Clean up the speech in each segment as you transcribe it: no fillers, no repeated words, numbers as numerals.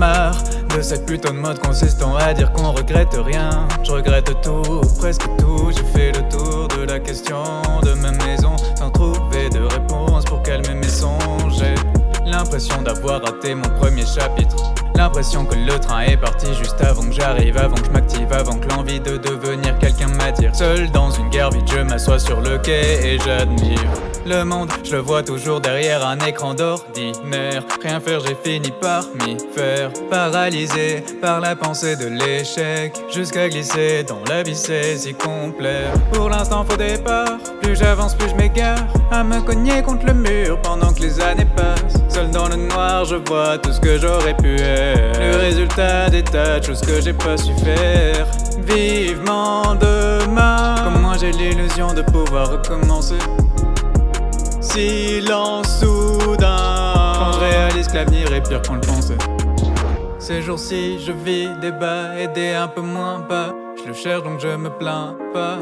marre de cette putain de mode consistant à dire qu'on regrette rien. Je regrette tout, presque tout. J'ai fait le tour de la question de ma maison sans trouver de réponse pour calmer mes songes. J'ai l'impression d'avoir raté mon premier chapitre. L'impression que le train est parti juste avant que j'arrive, avant que je m'active, avant que l'envie de devenir quelqu'un m'attire. Seul dans une gare vide, je m'assois sur le quai et j'admire le monde. Je le vois toujours derrière un écran d'ordinaire. Rien faire, j'ai fini par m'y faire. Paralysé par la pensée de l'échec, jusqu'à glisser dans l'abysse, c'est si complet. Pour l'instant, faux départ. Plus j'avance, plus je m'égare, à me cogner contre le mur pendant que les années passent. Seul dans le noir, je vois tout ce que j'aurais pu être. Le résultat des tas de choses que j'ai pas su faire. Vivement demain, comment j'ai l'illusion de pouvoir recommencer. Silence soudain, quand je réalise que l'avenir est pire qu'on le pensait. Ces jours-ci, je vis des bas et des un peu moins bas. Je le cherche donc je me plains pas.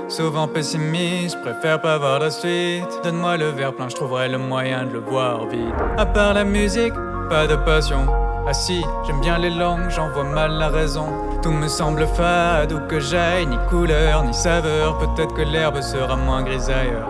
Souvent pessimiste, je préfère pas voir la suite. Donne-moi le verre plein, je trouverai le moyen de le voir vide. À part la musique, pas de passion. Ah si, j'aime bien les langues, j'en vois mal la raison. Tout me semble fade, où que j'aille, ni couleur, ni saveur. Peut-être que l'herbe sera moins grise ailleurs.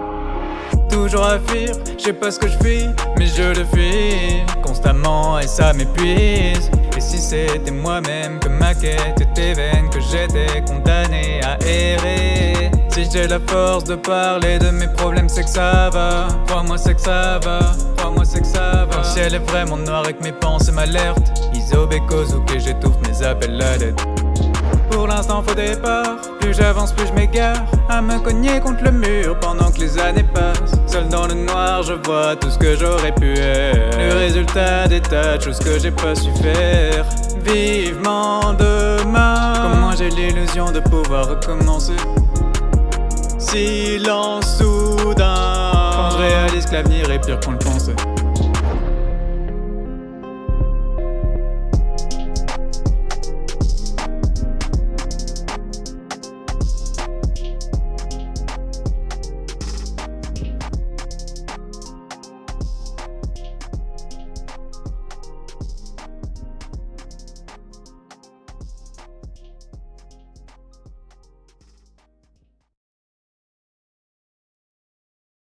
Toujours à fuir, je sais pas ce que je fuis, mais je le fuis constamment et ça m'épuise. Et si c'était moi-même que ma quête était vaine, que j'étais condamné à errer. Si j'ai la force de parler de mes problèmes, c'est que ça va. Crois-moi, c'est que ça va. Crois-moi, c'est que ça va. Le ciel est vraiment noir et que mes pensées m'alertent. Isobécozouk et j'étouffe mes appels à l'aide. Pour l'instant, faux départ. Plus j'avance, plus je m'égare, à me cogner contre le mur pendant que les années passent. Seul dans le noir, je vois tout ce que j'aurais pu être. Le résultat des tas de choses que j'ai pas su faire. Vivement demain, comment j'ai l'illusion de pouvoir recommencer. Silence soudain, quand je réalise que l'avenir est pire qu'on le pensait.